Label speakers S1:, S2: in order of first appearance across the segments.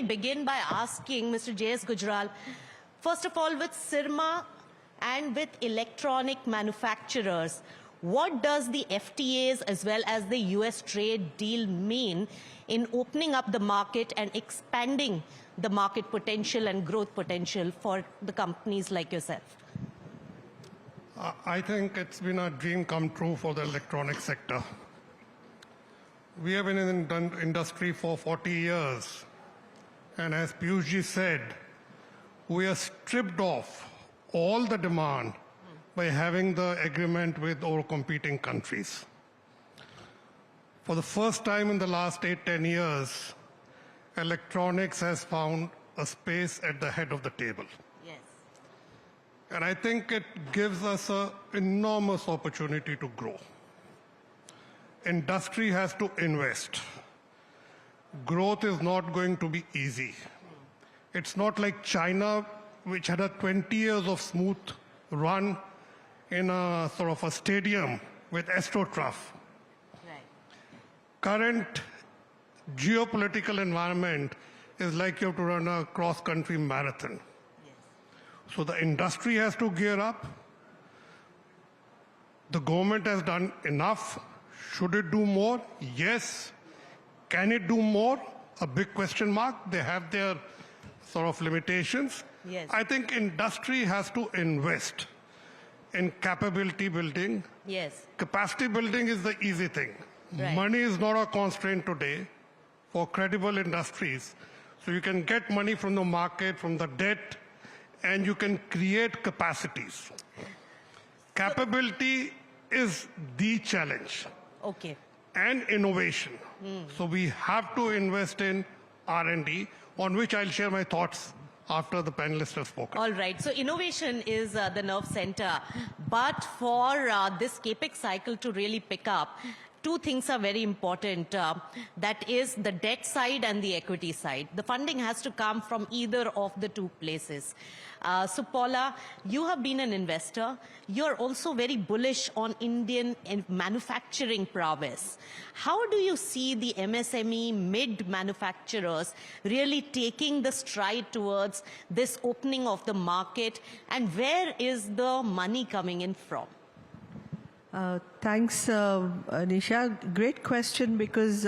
S1: begin by asking Mr. J.S. Gujral, first of all, with Sirma and with electronic manufacturers, what does the FTAs as well as the US trade deal mean in opening up the market and expanding the market potential and growth potential for the companies like yourself?
S2: I think it's been a dream come true for the electronic sector. We have been in the industry for 40 years. And as Piyushji said, we are stripped off all the demand by having the agreement with our competing countries. For the first time in the last 8-10 years, electronics has found a space at the head of the table.
S1: Yes.
S2: And I think it gives us an enormous opportunity to grow. Industry has to invest. Growth is not going to be easy. It's not like China, which had a 20 years of smooth run in a sort of a stadium with AstroTurf.
S1: Right.
S2: Current geopolitical environment is like you have to run a cross-country marathon.
S1: Yes.
S2: So the industry has to gear up. The government has done enough. Should it do more? Yes. Can it do more? A big question mark. They have their sort of limitations.
S1: Yes.
S2: I think industry has to invest in capability building.
S1: Yes.
S2: Capacity building is the easy thing.
S1: Right.
S2: Money is not a constraint today for credible industries. So you can get money from the market, from the debt, and you can create capacities. Capability is the challenge.
S1: Okay.
S2: And innovation. So we have to invest in R&D, on which I'll share my thoughts after the panelists have spoken.
S1: All right. So innovation is the nerve center. But for this CAPEX cycle to really pick up, two things are very important. That is the debt side and the equity side. The funding has to come from either of the two places. So Paula, you have been an investor. You're also very bullish on Indian manufacturing prowess. How do you see the MSME mid-manufacturers really taking the stride towards this opening of the market, and where is the money coming in from?
S3: Thanks, Nisha. Great question, because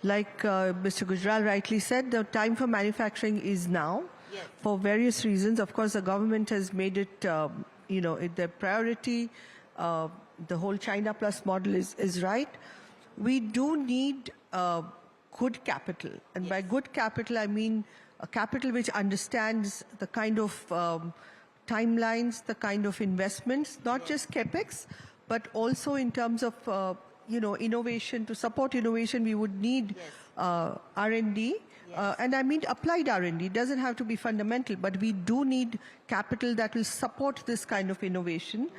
S3: like Mr. Gujral rightly said, the time for manufacturing is now.
S1: Yes.
S3: For various reasons. Of course, the government has made it, their priority. The whole China Plus model is right. We do need good capital. And
S1: Yes.
S3: by good capital, I mean a capital which understands the kind of timelines, the kind of investments, not just CAPEX, but also in terms of, innovation. To support innovation, we would need R&D.
S1: Yes.
S3: And I mean applied R&D. It doesn't have to be fundamental, but we do need capital that will support this kind of innovation.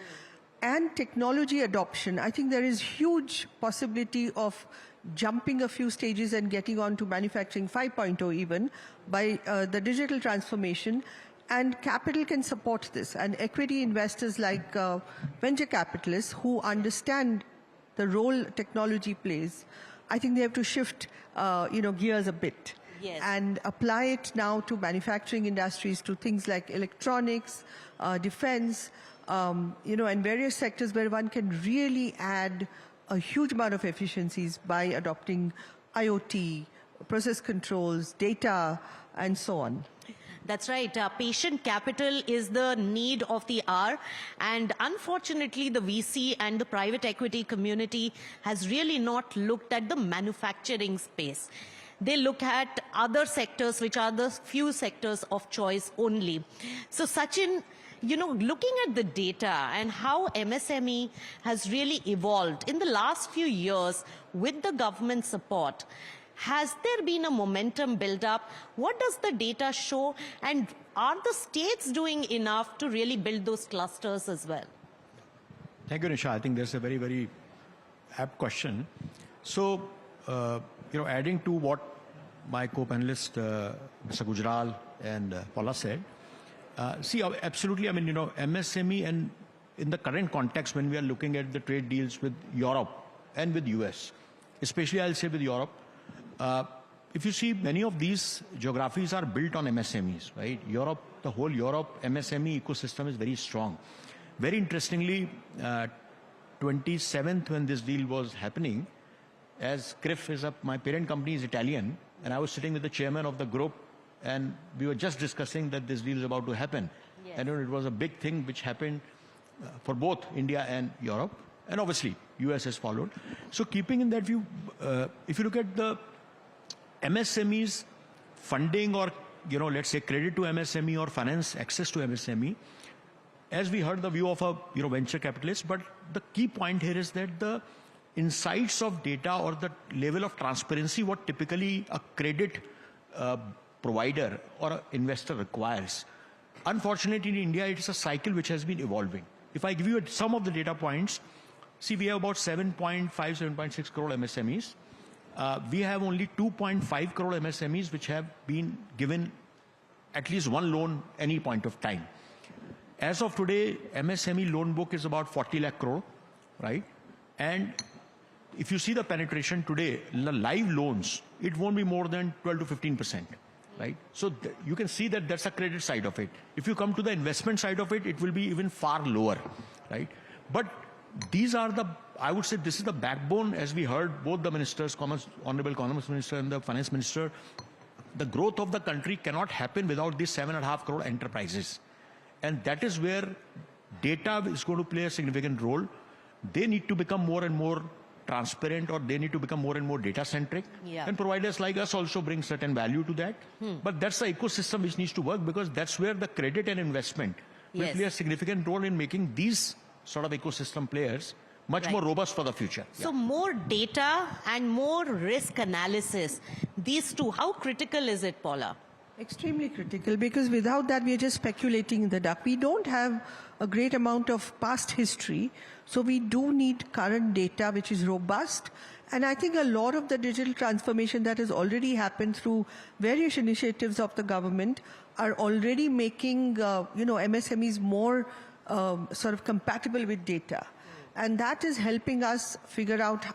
S3: And technology adoption. I think there is huge possibility of jumping a few stages and getting on to manufacturing 5.0 even by the digital transformation. And capital can support this. And equity investors like venture capitalists who understand the role technology plays, I think they have to shift, gears a bit.
S1: Yes.
S3: And apply it now to manufacturing industries, to things like electronics, defense, and various sectors where one can really add a huge amount of efficiencies by adopting IoT, process controls, data, and so on.
S1: That's right. Patient capital is the need of the hour. And unfortunately, the VC and the private equity community has really not looked at the manufacturing space. They look at other sectors, which are the few sectors of choice only. So Sachin, looking at the data and how MSME has really evolved in the last few years with the government support, has there been a momentum build up? What does the data show? And are the states doing enough to really build those clusters as well?
S4: Thank you, Nisha. I think that's a very, very apt question. So, adding to what my co-panelist, Mr. Gujral and Paula said, absolutely, MSME, and in the current context when we are looking at the trade deals with Europe and with US, especially I'll say with Europe, if you see, many of these geographies are built on MSMEs, right? Europe, the whole Europe MSME ecosystem is very strong. Very interestingly, 27th when this deal was happening, as CRIF is my parent company is Italian, and I was sitting with the chairman of the group, and we were just discussing that this deal is about to happen.
S1: Yes.
S4: And it was a big thing which happened for both India and Europe, and obviously US has followed. So keeping in that view, if you look at the MSMEs funding, or let's say credit to MSME or finance access to MSME, as we heard the view of a venture capitalist, but the key point here is that the insights of data or the level of transparency what typically a credit provider or an investor requires. Unfortunately, in India, it is a cycle which has been evolving. If I give you some of the data points, see, we have about 7.5, 7.6 crore MSMEs. We have only 2.5 crore MSMEs which have been given at least one loan any point of time. As of today, MSME loan book is about 40 lakh crore, right? And if you see the penetration today, the live loans, it won't be more than 12 to 15%, right? So you can see that that's a credit side of it. If you come to the investment side of it, it will be even far lower, right? But these are I would say this is the backbone, as we heard both the ministers, Honorable Commerce Minister and the Finance Minister. The growth of the country cannot happen without these 7.5 crore enterprises. And that is where data is going to play a significant role. They need to become more and more transparent, or they need to become more and more data-centric.
S1: Yeah.
S4: And providers like us also bring certain value to that. But that's the ecosystem which needs to work, because that's where the credit and investment will
S1: Yes.
S4: play a significant role in making these sort of ecosystem players much more robust for the future.
S1: So more data and more risk analysis. These two, how critical is it, Paula?
S3: Extremely critical, because without that, we are just speculating in the dark. We don't have a great amount of past history, so we do need current data, which is robust. And I think a lot of the digital transformation that has already happened through various initiatives of the government are already making, MSMEs more sort of compatible with data. And that is helping us figure out,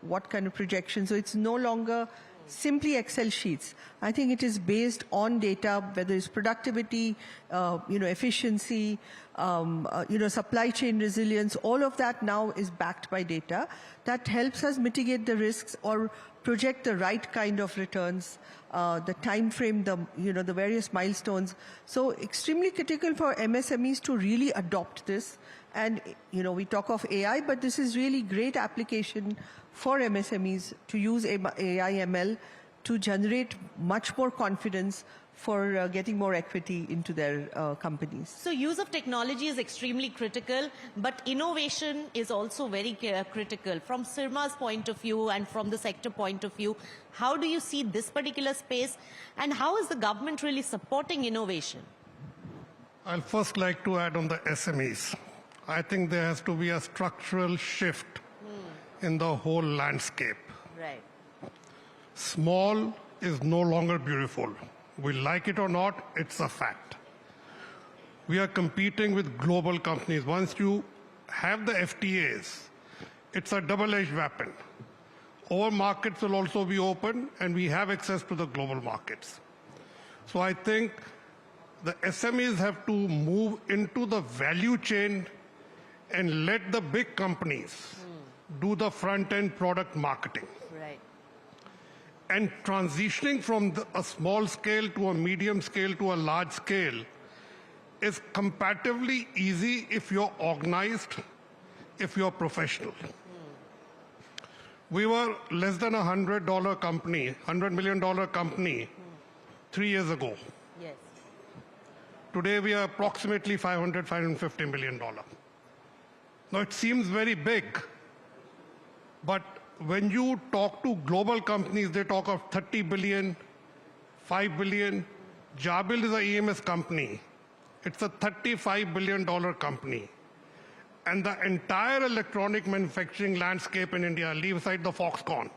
S3: what kind of projections. So it's no longer simply Excel sheets. I think it is based on data, whether it's productivity, efficiency, supply chain resilience. All of that now is backed by data. That helps us mitigate the risks or project the right kind of returns, the time frame, the various milestones. So extremely critical for MSMEs to really adopt this. And, we talk of AI, but this is really great application for MSMEs to use AI ML to generate much more confidence for getting more equity into their companies.
S1: So use of technology is extremely critical, but innovation is also very critical. From Sirma's point of view and from the sector point of view, how do you see this particular space, and how is the government really supporting innovation?
S2: I'll first like to add on the SMEs. I think there has to be a structural shift in the whole landscape.
S1: Right.
S2: Small is no longer beautiful. We like it or not, it's a fact. We are competing with global companies. Once you have the FTAs, it's a double-edged weapon. Our markets will also be open, and we have access to the global markets. So I think the SMEs have to move into the value chain and let the big companies do the front-end product marketing.
S1: Right.
S2: And transitioning from a small scale to a medium scale to a large scale is comparatively easy if you're organized, if you're professional. We were less than $100 million company 3 years ago.
S1: Yes.
S2: Today we are approximately $550 million. Now it seems very big, but when you talk to global companies, they talk of 30 billion, 5 billion. Jabil is an EMS company. It's a $35 billion company. And the entire electronic manufacturing landscape in India, leave aside the Foxconn,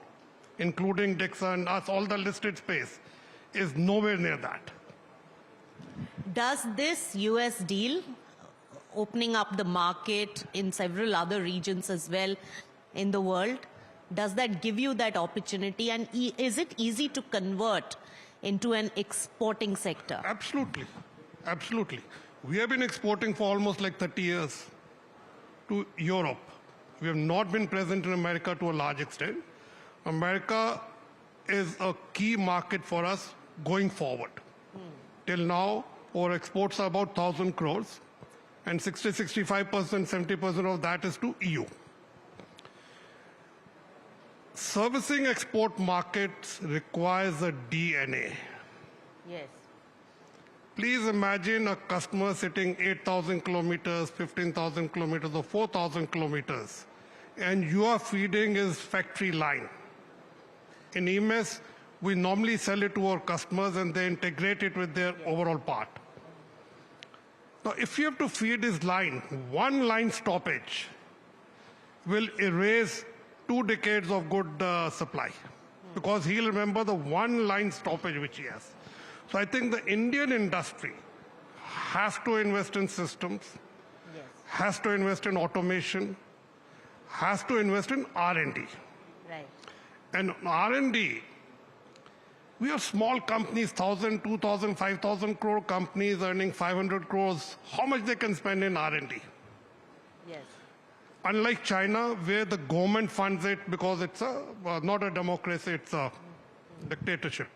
S2: including Dixon, us, all the listed space, is nowhere near that.
S1: Does this US deal, opening up the market in several other regions as well in the world, does that give you that opportunity? And is it easy to convert into an exporting sector?
S2: Absolutely. Absolutely. We have been exporting for almost like 30 years to Europe. We have not been present in America to a large extent. America is a key market for us going forward. Till now, our exports are about 1,000 crores, and 65%, 70% of that is to EU. Servicing export markets requires a DNA.
S1: Yes.
S2: Please imagine a customer sitting 8,000 kilometers, 15,000 kilometers, or 4,000 kilometers, and you are feeding his factory line. In EMS, we normally sell it to our customers and they integrate it with their overall part. Now, if you have to feed his line, one line stoppage will erase 2 decades of good supply, because he'll remember the one line stoppage which he has. So I think the Indian industry has to invest in systems, has to invest in automation, has to invest in R&D.
S1: Right.
S2: And R&D, we are small companies, 1,000, 2,000, 5,000 crore companies earning 500 crores. How much they can spend in R&D?
S1: Yes.
S2: Unlike China, where the government funds it because it's not a democracy, it's a dictatorship.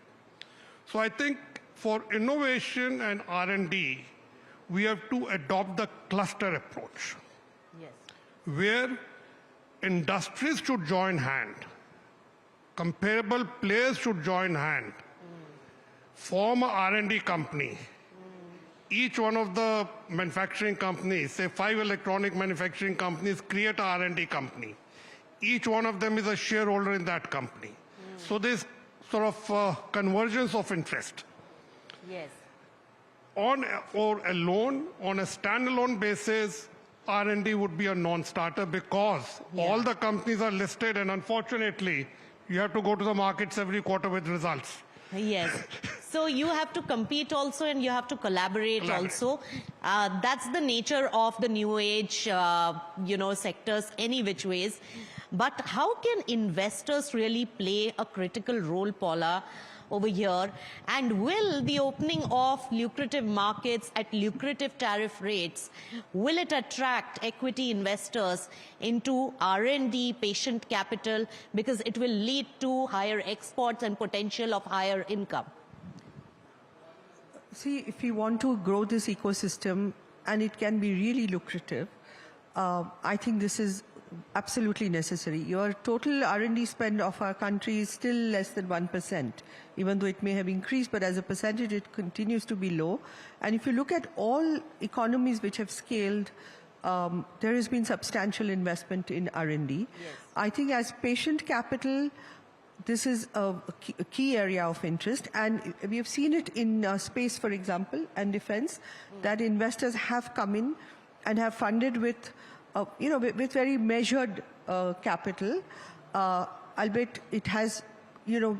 S2: So I think for innovation and R&D, we have to adopt the cluster approach,
S1: Yes.
S2: where industries should join hand, comparable players should join hand, form a R&D company. Each one of the manufacturing companies, say 5 electronic manufacturing companies, create a R&D company. Each one of them is a shareholder in that company. So there's sort of convergence of interest.
S1: Yes.
S2: On or alone, on a standalone basis, R&D would be a non-starter because all the companies are listed, and unfortunately, you have to go to the markets every quarter with results.
S1: Yes. So you have to compete also, and you have to collaborate also. That's the nature of the new age, sectors, any which ways. But how can investors really play a critical role, Paula, over here? And will the opening of lucrative markets at lucrative tariff rates, will it attract equity investors into R&D, patient capital, because it will lead to higher exports and potential of higher income?
S3: See, if we want to grow this ecosystem, and it can be really lucrative, I think this is absolutely necessary. Your total R&D spend of our country is still less than 1%, even though it may have increased, but as a percentage it continues to be low. And if you look at all economies which have scaled, there has been substantial investment in R&D.
S1: Yes.
S3: I think as patient capital, this is a key area of interest, and we have seen it in space, for example, and defense, that investors have come in and have funded with with very measured capital, albeit it has,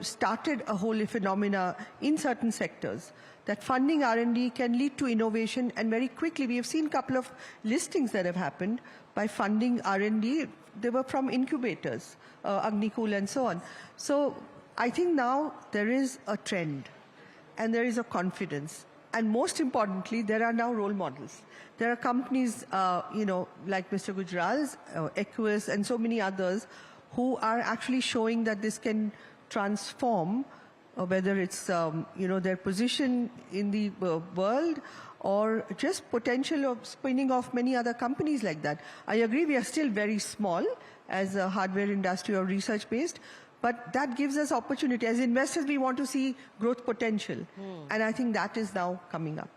S3: started a whole phenomena in certain sectors that funding R&D can lead to innovation, and very quickly we have seen a couple of listings that have happened by funding R&D. They were from incubators, Agnikul and so on. So I think now there is a trend and there is a confidence. And most importantly, there are now role models. There are companies, like Mr. Gujral's, Equus, and so many others, who are actually showing that this can transform, whether it's, their position in the world, or just potential of spinning off many other companies like that. I agree we are still very small as a hardware industry or research-based, but that gives us opportunity. As investors, we want to see growth potential. And I think that is now coming up.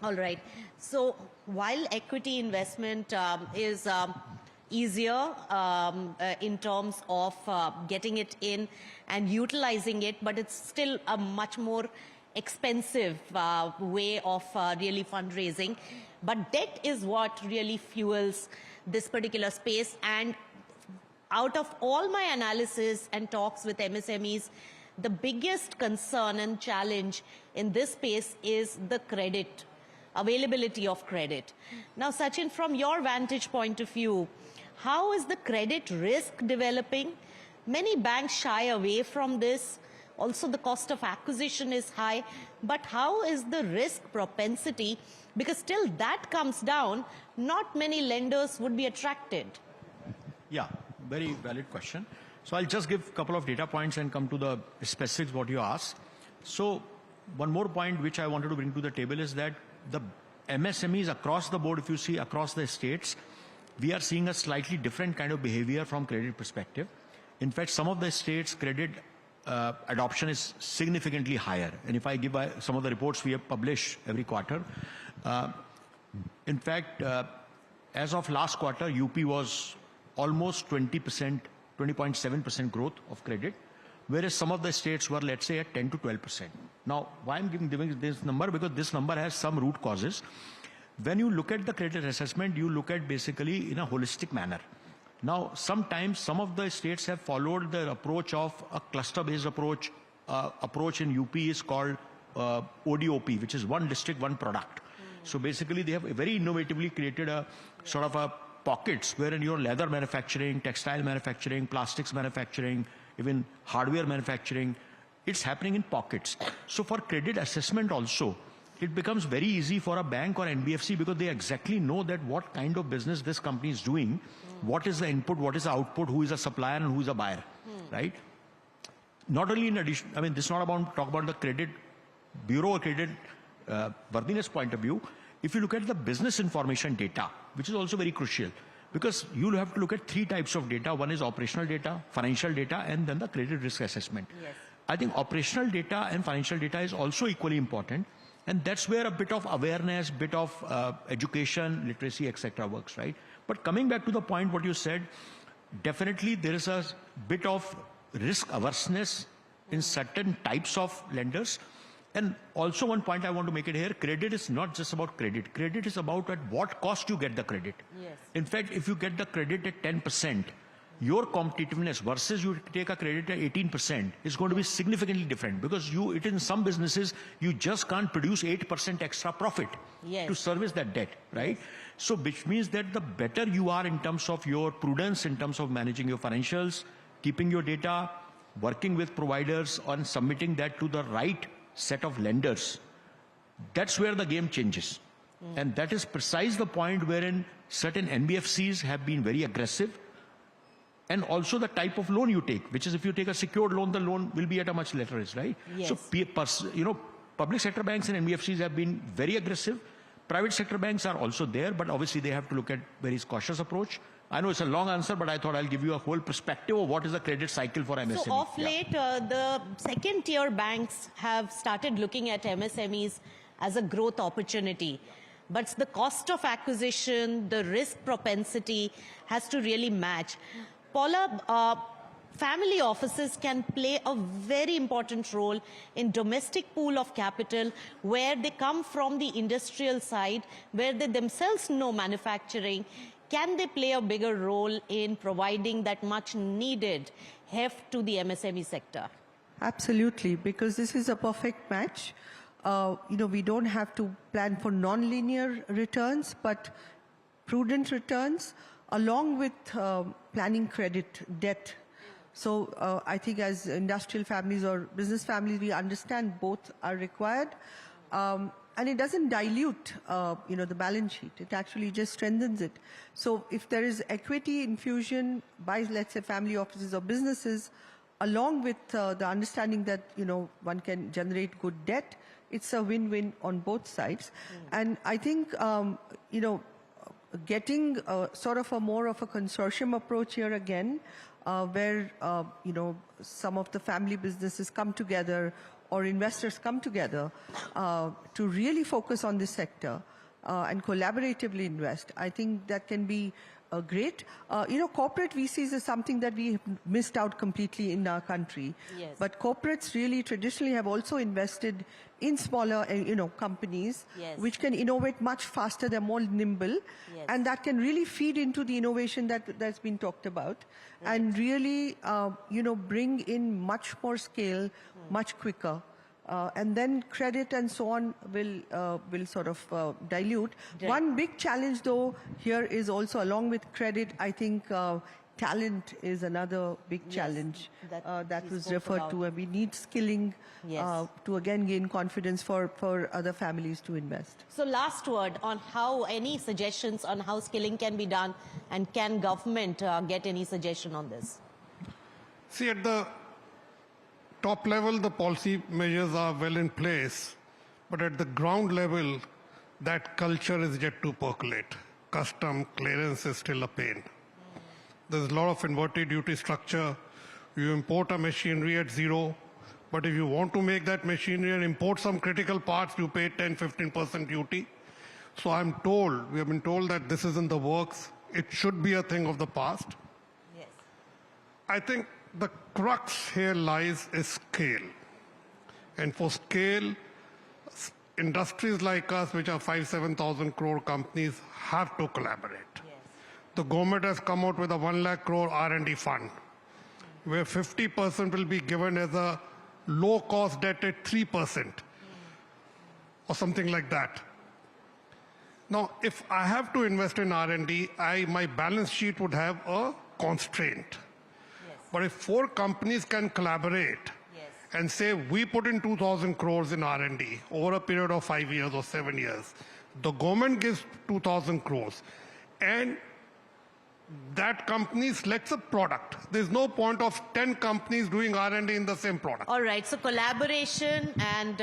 S1: All right. So while equity investment is easier in terms of getting it in and utilizing it, but it's still a much more expensive way of really fundraising. But debt is what really fuels this particular space. And out of all my analysis and talks with MSMEs, the biggest concern and challenge in this space is the credit, availability of credit. Now, Sachin, from your vantage point of view, how is the credit risk developing? Many banks shy away from this. Also, the cost of acquisition is high. But how is the risk propensity? Because till that comes down, not many lenders would be attracted.
S4: Yeah, very valid question. So I'll just give a couple of data points and come to the specifics what you asked. So one more point which I wanted to bring to the table is that the MSMEs across the board, if you see across the states, we are seeing a slightly different kind of behavior from credit perspective. In fact, some of the states credit adoption is significantly higher. And if I give some of the reports we have published every quarter, in fact, as of last quarter, UP was almost 20%, 20.7% growth of credit, whereas some of the states were, let's say, at 10 to 12%. Now, why I'm giving this number? Because this number has some root causes. When you look at the credit assessment, you look at basically in a holistic manner. Now, sometimes some of the states have followed the approach of a cluster-based approach. Approach in UP is called ODOP, which is one district, one product. So basically, they have very innovatively created a sort of a pockets wherein your leather manufacturing, textile manufacturing, plastics manufacturing, even hardware manufacturing, it's happening in pockets. So for credit assessment also, it becomes very easy for a bank or NBFC because they exactly know that what kind of business this company is doing, what is the input, what is the output, who is a supplier and who is a buyer, right? Not only in addition, I mean, this is not about talk about the credit bureau or credit worthiness point of view. If you look at the business information data, which is also very crucial, because you'll have to look at three types of data. One is operational data, financial data, and then the credit risk assessment.
S1: Yes.
S4: I think operational data and financial data is also equally important. And that's where a bit of awareness, bit of education, literacy, etc. works, right? But coming back to the point what you said, definitely there is a bit of risk averseness in certain types of lenders. And also one point I want to make it here, credit is not just about credit. Credit is about at what cost you get the credit.
S1: Yes.
S4: In fact, if you get the credit at 10%, your competitiveness versus you take a credit at 18% is going to be significantly different because in some businesses, you just can't produce 8% extra profit to service that debt, right? So which means that the better you are in terms of your prudence, in terms of managing your financials, keeping your data, working with providers on submitting that to the right set of lenders, that's where the game changes. And that is precise the point wherein certain NBFCs have been very aggressive. And also the type of loan you take, which is if you take a secured loan, the loan will be at a much lesser risk, right?
S1: Yes.
S4: So, public sector banks and NBFCs have been very aggressive. Private sector banks are also there, but obviously they have to look at very cautious approach. I know it's a long answer, but I thought I'll give you a whole perspective of what is the credit cycle for MSME.
S1: So of late, the second-tier banks have started looking at MSMEs as a growth opportunity. But the cost of acquisition, the risk propensity has to really match. Paula, family offices can play a very important role in domestic pool of capital where they come from the industrial side, where they themselves know manufacturing. Can they play a bigger role in providing that much needed heft to the MSME sector?
S3: Absolutely, because this is a perfect match. We don't have to plan for non-linear returns, but prudent returns along with planning credit debt. So I think as industrial families or business families, we understand both are required. And it doesn't dilute, the balance sheet. It actually just strengthens it. So if there is equity infusion by, let's say, family offices or businesses, along with the understanding that, one can generate good debt, it's a win-win on both sides. And I think, getting sort of a more of a consortium approach here again, where, some of the family businesses come together or investors come together to really focus on this sector and collaboratively invest. I think that can be great. Corporate VCs is something that we have missed out completely in our country.
S1: Yes.
S3: But corporates really traditionally have also invested in smaller, companies,
S1: Yes.
S3: which can innovate much faster. They're more nimble,
S1: Yes.
S3: and that can really feed into the innovation that's been talked about, and really, bring in much more scale, much quicker. And then credit and so on will sort of dilute.
S1: Right.
S3: One big challenge, though, here is also along with credit, I think talent is another big challenge that
S1: we
S3: was
S1: spoke
S3: referred
S1: about.
S3: to. And we need skilling
S1: Yes.
S3: to again gain confidence for other families to invest.
S1: So last word on how, any suggestions on how skilling can be done, and can government get any suggestion on this?
S2: See, at the top level, the policy measures are well in place, but at the ground level, that culture is yet to percolate. Custom clearance is still a pain. There's a lot of inverted duty structure. You import a machinery at zero, but if you want to make that machinery and import some critical parts, you pay 10-15% duty. So we have been told that this is in the works. It should be a thing of the past.
S1: Yes.
S2: I think the crux here lies is scale. And for scale, industries like us, which are 5,000-7,000 crore companies, have to collaborate.
S1: Yes.
S2: The government has come out with a 1 lakh crore R&D fund, where 50% will be given as a low-cost debt at 3%, or something like that. Now, if I have to invest in R&D, my balance sheet would have a constraint.
S1: Yes.
S2: But if 4 companies can collaborate and say, we put in 2,000 crores in R&D over a period of 5 years or 7 years, the government gives 2,000 crores, and that company selects a product. There's no point of 10 companies doing R&D in the same product.
S1: All right, so collaboration and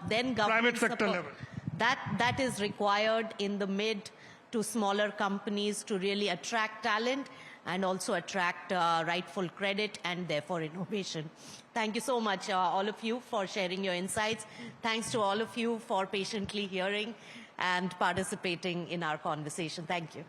S1: then government
S2: Private sector
S1: support.
S2: level.
S1: That is required in the mid to smaller companies to really attract talent and also attract rightful credit and therefore innovation. Thank you so much, all of you, for sharing your insights. Thanks to all of you for patiently hearing and participating in our conversation. Thank you.